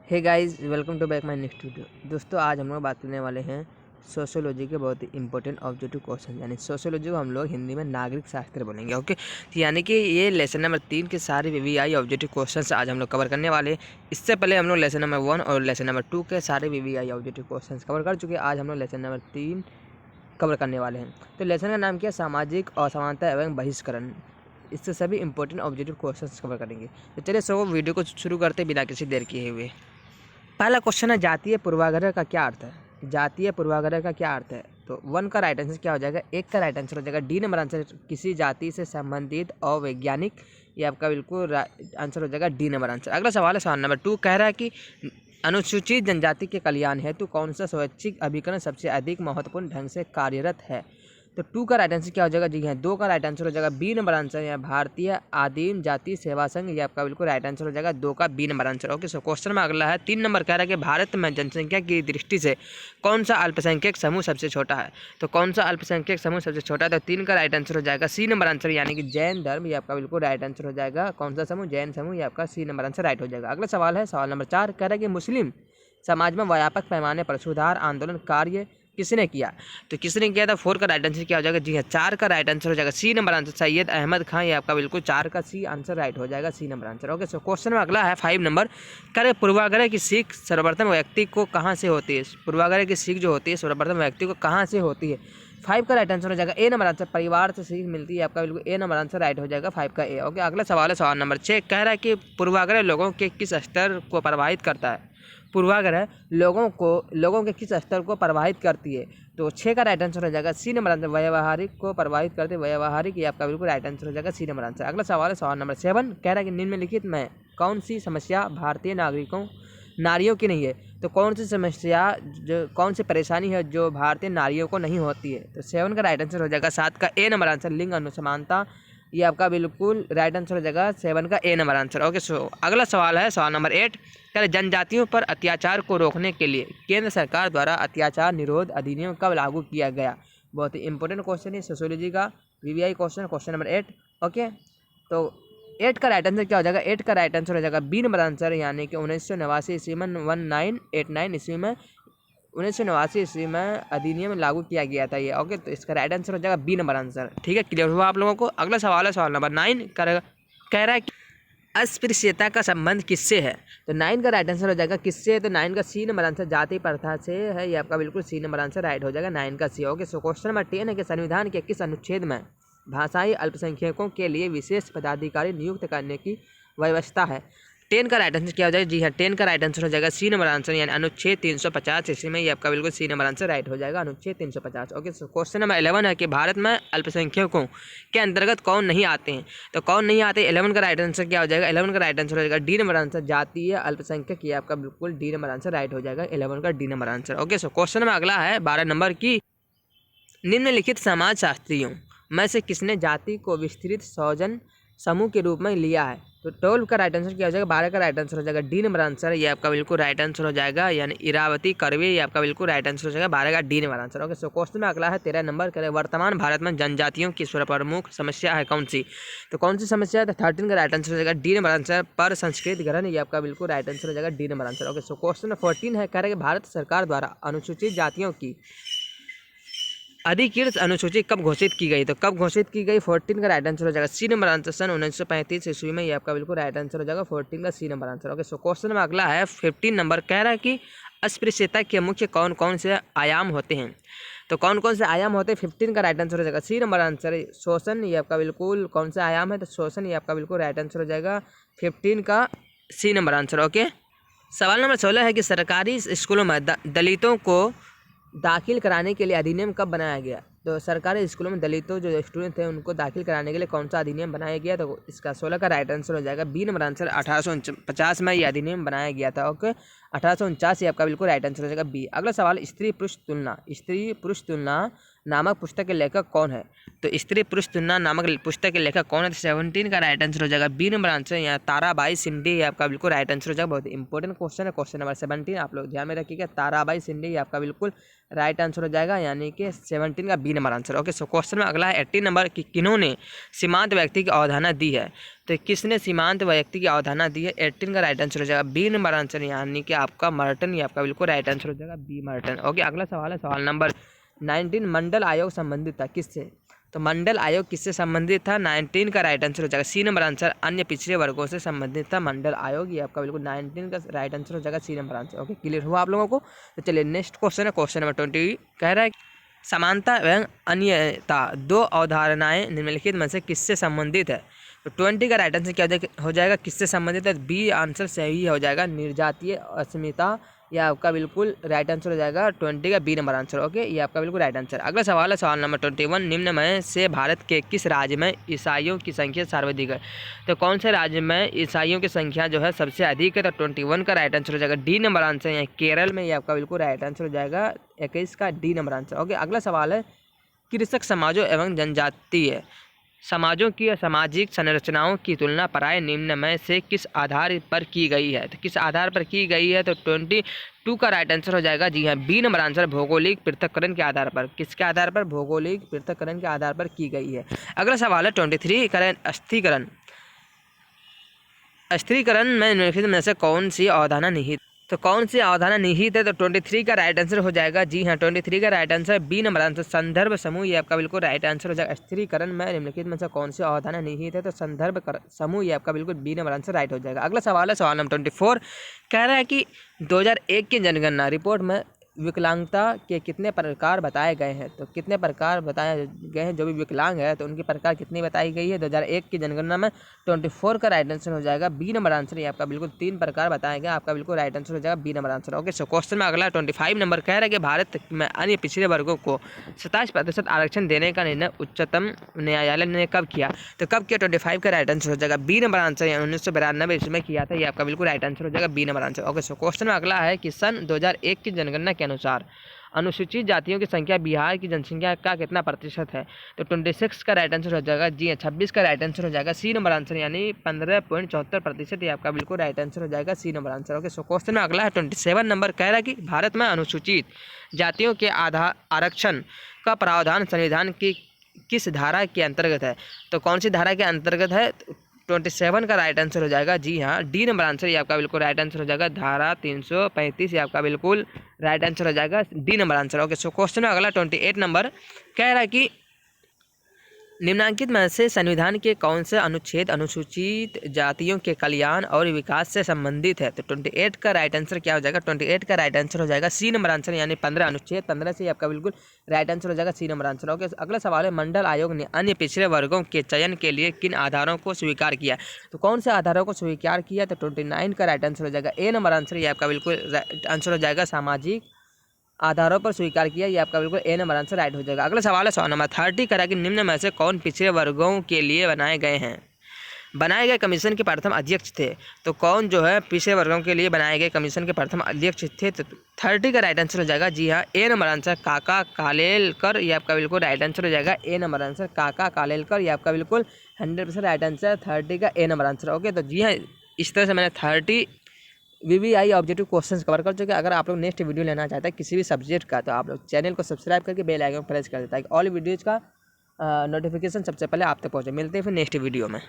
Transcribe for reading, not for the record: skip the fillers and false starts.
Hey guys, welcome to back my next video. दोस्तों, आज हम लोग बात करने वाले हैं सोशियोलॉजी के बहुत ही इंपॉर्टेंट ऑब्जेक्टिव क्वेश्चन, यानी सोशियोलॉजी को हम लोग हिंदी में नागरिक शास्त्र बोलेंगे। ओके, तो यानी कि ये लेसन नंबर 3 के सारे वीवीआई ऑब्जेक्टिव क्वेश्चंस आज हम लोग कवर करने वाले हैं। इससे पहले हम लोग लेसन नंबर 1 और लेसन नंबर 2 के सारे वीवीआई ऑब्जेक्टिव क्वेश्चंस कवर कर चुके हैं। आज हम लोग लेसन नंबर 3 कवर करने वाले हैं। तो लेसन का नाम क्या है? सामाजिक असमानता एवं बहिष्करण। इससे सभी इंपॉर्टेंट ऑब्जेक्टिव क्वेश्चंस कवर करेंगे। तो चलिए सब वीडियो को शुरू करते बिना किसी देर किए हुए। पहला क्वेश्चन है, जातीय पूर्वाग्रह का क्या अर्थ है? जातीय पूर्वाग्रह का क्या अर्थ है? तो 1 का राइट आंसर क्या हो जाएगा? 1 का राइट आंसर हो जाएगा डी नंबर आंसर, किसी जाति से संबंधित अवैज्ञानिक। ये आपका बिल्कुल आंसर हो जाएगा डी नंबर आंसर। अगला सवाल है सवाल नंबर 2, कह रहा है कि अनुसूचित जनजाति के कल्याण हेतु कौन सा स्वैच्छिक अभिकरण सबसे अधिक महत्वपूर्ण ढंग से कार्यरत है? तो 2 का राइट आंसर क्या हो जाएगा? जी हाँ, 2 का राइट आंसर हो जाएगा बी नंबर आंसर, या भारतीय आदिम जाति सेवा संघ। ये आपका बिल्कुल राइट आंसर हो जाएगा 2 का B number answer. Okay, so question में अगला है 3 नंबर, कह रहा है कि भारत में जनसंख्या की दृष्टि से कौन सा अल्पसंख्यक समूह सबसे छोटा है? तो कौन सा अल्पसंख्यक समूह सबसे छोटा है? तो 3 का राइट आंसर हो जाएगा सी नंबर आंसर, यानी कि जैन धर्म। ये आपका बिल्कुल राइट आंसर हो जाएगा। कौन सा समूह? जैन समूह। ये आपका सी नंबर आंसर राइट हो जाएगा। अगला सवाल है सवाल नंबर 4, कह रहा है कि मुस्लिम समाज में व्यापक पैमाने पर सुधार आंदोलन कार्य किसने किया? तो किसने किया था? 4 का राइट आंसर क्या हो जाएगा? जी हाँ, 4 का राइट आंसर हो जाएगा C number answer, Syed Ahmad Khan. ये आपका बिल्कुल 4 का सी आंसर राइट हो जाएगा, C number answer. Okay, so question में अगला है 5 नंबर, करे पूर्वाग्रह की सीख सर्वप्रथम व्यक्ति को कहाँ से होती है? पूर्वाग्रह की सीख जो होती है सर्वप्रथम व्यक्ति को कहाँ से होती है? 5 का राइट आंसर हो जाएगा ए नंबर आंसर, परिवार से सीख मिलती है। आपका बिल्कुल ए नंबर आंसर राइट हो जाएगा, 5 का ए। ओके, अगला सवाल है सवाल नंबर 6, कह रहा है कि पूर्वाग्रह लोगों के किस स्तर को प्रभावित करता है? पूर्वाग्रह लोगों के किस स्तर को प्रभावित करती है? तो 6 का राइट आंसर हो जाएगा सी नंबर आंसर, व्यवहारिक को प्रभावित करते व्यवहारिक। ये आपका बिल्कुल राइट आंसर हो जाएगा सी नंबर आंसर। अगला सवाल है सवाल नंबर 7, कह रहा है कि निम्नलिखित में कौन सी समस्या भारतीय नारियों की नहीं है? तो कौन सी समस्या, जो कौन सी परेशानी है जो भारतीय नारियों को नहीं होती है? तो 7 का राइट आंसर हो जाएगा 7 का ए नंबर आंसर, लिंग अनुसमानता। ये आपका बिल्कुल राइट आंसर हो जाएगा 7 का ए नंबर आंसर। ओके, सो अगला सवाल है सवाल नंबर 8, कह जनजातियों पर अत्याचार को रोकने के लिए केंद्र सरकार द्वारा अत्याचार निरोध अधिनियम कब लागू किया गया? बहुत ही इंपॉर्टेंट क्वेश्चन है सोशियोलॉजी का, VVI question, question number 8। Okay, तो 8 का राइट आंसर क्या हो जाएगा? 8 का राइट आंसर हो जाएगा बी नंबर आंसर, यानी कि 1989 ईस्वी में 1989 ईस्वी में 1989 ईस्वी में अधिनियम लागू किया गया था ये। ओके, तो इसका राइट आंसर हो जाएगा बी नंबर आंसर। ठीक है, क्लियर हुआ आप लोगों को? अगला सवाल है सवाल नंबर 9, कह रहा है कि अस्पृश्यता का संबंध किससे है? तो 9 का राइट आंसर हो जाएगा किससे है? तो 9 का सी नंबर आंसर, जाति प्रथा से है। ये आपका बिल्कुल सी नंबर आंसर राइट हो जाएगा, 9 का सी। ओके, सो क्वेश्चन नंबर 10 है कि संविधान के किस अनुच्छेद में भाषाई अल्पसंख्यकों के लिए विशेष पदाधिकारी नियुक्त करने की व्यवस्था है? 10 का राइट आंसर क्या हो जाएगा? जी हाँ, 10 का राइट आंसर हो जाएगा सी नंबर आंसर, यानी अनुच्छेद 350 इसी में। ये आपका बिल्कुल सी नंबर आंसर राइट हो जाएगा, अनुच्छेद 350। ओके, सो क्वेश्चन नंबर 11 है कि भारत में अल्पसंख्यकों के अंतर्गत कौन नहीं आते हैं? तो कौन नहीं आते? 11 का राइट आंसर क्या हो जाएगा? 11 का राइट आंसर हो जाएगा डी नंबर आंसर, जातीय अल्पसंख्यक। ये आपका बिल्कुल डी नंबर आंसर राइट हो जाएगा, 11 का D number answer. Okay, so question में अगला है 12 नंबर की, निम्नलिखित समाज शास्त्रियों में से किसने जाति को विस्तृत सौजन समूह के रूप में लिया है? तो 12 का राइट आंसर क्या हो जाएगा? 12 का राइट आंसर हो जाएगा डी नंबर आंसर। ये आपका बिल्कुल राइट आंसर हो जाएगा, यानी इरावती कर्वे। ये आपका बिल्कुल राइट आंसर हो जाएगा, 12 का D number answer. Okay, so question में अगला है 13 नंबर, करें वर्तमान भारत में जनजातियों की सर्वप्रमुख समस्या है कौन सी? तो कौन सी समस्या है? तो 13 का राइट आंसर हो जाएगा डी नंबर आंसर, पर संस्कृत ग्रहण। ये आपका बिल्कुल राइट आंसर हो जाएगा D number answer. Okay, so question 14 है, कह रहे कि भारत सरकार द्वारा अनुसूचित जातियों की अधिकृत अनुसूची कब घोषित की गई? तो कब घोषित की गई? 14 का राइट आंसर हो जाएगा सी नंबर आंसर, सन 1935 ईस्वी में। ये आपका बिल्कुल राइट आंसर हो जाएगा 14 का C number answer. Okay, so question में अगला है 15 नंबर, कह रहा है कि अस्पृश्यता के मुख्य कौन कौन से आयाम होते हैं? तो कौन कौन से आयाम होते हैं? 15 का राइट आंसर हो जाएगा सी नंबर आंसर, शोषण। ये आपका बिल्कुल कौन सा आयाम है? तो शोषण। ये आपका बिल्कुल राइट आंसर हो जाएगा 15 का सी नंबर आंसर। ओके, सवाल नंबर 16 है कि सरकारी स्कूलों में दलितों को दाखिल कराने के लिए अधिनियम कब बनाया गया? तो सरकारी स्कूलों में दलितों जो स्टूडेंट थे उनको दाखिल कराने के लिए कौन सा अधिनियम बनाया गया? तो इसका 16 का राइट आंसर हो जाएगा बी नंबर आंसर, 1850 में ये अधिनियम बनाया गया था। ओके, 1849 ये आपका बिल्कुल राइट आंसर हो जाएगा बी। अगला सवाल, स्त्री पुरुष तुलना नामक पुस्तक के लेखक कौन है? तो स्त्री पुरुष तुलना नामक पुस्तक के लेखक कौन है? तो 17 का राइट आंसर हो जाएगा बी नंबर आंसर यहाँ ताराबाई शिंदे, ये आपका बिल्कुल राइट आंसर हो जाएगा। बहुत इंपॉर्टेंट क्वेश्चन है, क्वेश्चन नंबर 17 आप लोग ध्यान में रखिएगा। ताराबाई शिंदे ये आपका बिल्कुल राइट आंसर हो जाएगा, यानी कि 17 का B number answer. Okay, so question में अगला है 18 नंबर कि किन्होंने सीमांत व्यक्ति की अवधारणा दी है? तो किसने सीमांत व्यक्ति की अवधारणा दी है? 18 का राइट आंसर हो जाएगा बी नंबर आंसर, यानी कि आपका मर्टन, ये आपका बिल्कुल राइट आंसर हो जाएगा बी मर्टन। ओके, अगला सवाल है सवाल नंबर 19 मंडल आयोग संबंधित था किससे? तो मंडल आयोग किससे संबंधित था? 19 का राइट आंसर हो जाएगा सी नंबर आंसर अन्य पिछड़े वर्गों से संबंधित था मंडल आयोग, ये आपका बिल्कुल 19 का राइट आंसर हो जाएगा C number answer. Okay, clear हुआ आप लोगों को? तो चलिए नेक्स्ट क्वेश्चन है, क्वेश्चन नंबर 20 कह रहा है समानता एवं अन्यता दो अवधारणाएं निम्नलिखित में से किससे संबंधित है? तो 20 का राइट आंसर क्या हो जाएगा? किससे संबंधित है? बी आंसर सही हो जाएगा निर्जातीय अस्मिता, यह आपका बिल्कुल राइट आंसर हो जाएगा 20 का बी नंबर आंसर। ओके, ये आपका बिल्कुल राइट आंसर। अगला सवाल है सवाल नंबर 21 निम्न में से भारत के किस राज्य में ईसाइयों की संख्या सर्वाधिक है? तो कौन से राज्य में ईसाइयों की संख्या जो है सबसे अधिक है? तो 21 का राइट आंसर हो जाएगा डी नंबर आंसर, यहाँ केरल में, ये आपका बिल्कुल राइट आंसर हो जाएगा 21 का डी नंबर आंसर। ओके, अगला सवाल है कृषक समाजों एवं जनजातीय समाजों की सामाजिक संरचनाओं की तुलना प्राय निम्न में से किस आधार पर की गई है? तो किस आधार पर की गई है? तो 22 का राइट आंसर हो जाएगा जी हाँ बी नंबर आंसर भौगोलिक पृथक्करण के आधार पर। किसके आधार पर? भौगोलिक पृथक्करण के आधार पर की गई है। अगला सवाल है 23 स्थिरीकरण में निम्नलिखित में से कौन सी अवधारणा निहित? तो कौन सी अवधारणा निहित है? तो 23 का राइट आंसर हो जाएगा जी हाँ 23 का right answer B number answer संदर्भ समूह, ये आपका बिल्कुल राइट आंसर हो जाएगा। स्थिरीकरण में निम्नलिखित में से कौन सी अवधारणा निहित है? तो संदर्भ समूह, ये आपका बिल्कुल बी नंबर आंसर राइट हो जाएगा। अगला सवाल है सवाल नंबर 24 कह रहा है कि 2001 की जनगणना रिपोर्ट में विकलांगता के कितने प्रकार बताए गए हैं? तो कितने प्रकार बताए गए हैं? जो भी विकलांग है तो उनके प्रकार कितनी बताई गई है 2001 की जनगणना में? 24 का राइट आंसर हो जाएगा बी नंबर आंसर, ये आपका बिल्कुल 3 प्रकार बताए गए, आपका बिल्कुल राइट आंसर हो जाएगा B number answer. Okay, so question में अगला 25 नंबर कह रहा है कि भारत में अन्य पिछड़े वर्गों को 27% आरक्षण देने का निर्णय उच्चतम न्यायालय ने कब किया? तो कब किया? 25 का राइट आंसर हो जाएगा बी नंबर आंसर, 1992 इसमें किया था, ये आपका बिल्कुल राइट आंसर हो जाएगा B number answer. Okay, so question में अगला है कि सन 2001 की जनगणना के अनुसार अनुसूचित जातियों की संख्या बिहार की जनसंख्या का कितना प्रतिशत है? तो 26 का राइट आंसर हो जाएगा जी हाँ 26 का राइट आंसर हो जाएगा सी नंबर आंसर, यानी 15.74%, ये आपका बिल्कुल राइट आंसर हो जाएगा C number answer. Okay, so question में अगला है 27 नंबर कह रहा है कि भारत में अनुसूचित जातियों के आरक्षण का प्रावधान संविधान की किस धारा के अंतर्गत है? तो कौन सी धारा के अंतर्गत है? 27 का राइट आंसर हो जाएगा जी हाँ डी नंबर आंसर, ये आपका बिल्कुल राइट आंसर हो जाएगा धारा 335, ये आपका बिल्कुल राइट आंसर हो जाएगा D number answer. Okay, so question में अगला 28 नंबर कह रहा है कि निम्नलिखित में से संविधान के कौन से अनुच्छेद अनुसूचित जातियों के कल्याण और विकास से संबंधित है? तो 28 का राइट आंसर क्या हो जाएगा? 28 का राइट आंसर हो जाएगा सी नंबर आंसर, यानी 15 अनुच्छेद 15 से आपका बिल्कुल राइट आंसर हो जाएगा सी नंबर आंसर। ओके, अगला सवाल है मंडल आयोग ने अन्य पिछड़े वर्गों के चयन के लिए किन आधारों को स्वीकार किया? तो कौन से आधारों को स्वीकार किया? तो 29 का राइट आंसर हो जाएगा ए नंबर आंसर, ये आपका बिल्कुल राइट आंसर हो जाएगा सामाजिक आधारों पर स्वीकार किया, ये आपका बिल्कुल ए नंबर आंसर राइट हो जाएगा। अगला सवाल है सवाल नंबर 30 करा कि निम्न में से कौन पिछड़े वर्गों के लिए बनाए गए कमीशन के प्रथम अध्यक्ष थे? तो कौन जो है पिछड़े वर्गों के लिए बनाए गए कमीशन के प्रथम अध्यक्ष थे? तो 30 का राइट आंसर हो जाएगा जी हाँ ए नंबर आंसर काका कालेलकर, ये आपका बिल्कुल राइट आंसर हो जाएगा ए नंबर आंसर काका कालेलकर, ये आपका बिल्कुल 100% राइट आंसर 30 का ए नंबर आंसर। ओके, तो जी हाँ इस तरह से मैंने 30 VVI ऑब्जेक्टिव क्वेश्चंस कवर कर चुके हैं। अगर आप लोग नेक्स्ट वीडियो लेना चाहते हैं किसी भी सब्जेक्ट का तो आप लोग चैनल को सब्सक्राइब करके बेल आइकन प्रेस कर देता है ऑल वीडियोज़ का नोटिफिकेशन सबसे पहले आप तक पहुँचे। मिलते हैं फिर नेक्स्ट वीडियो में।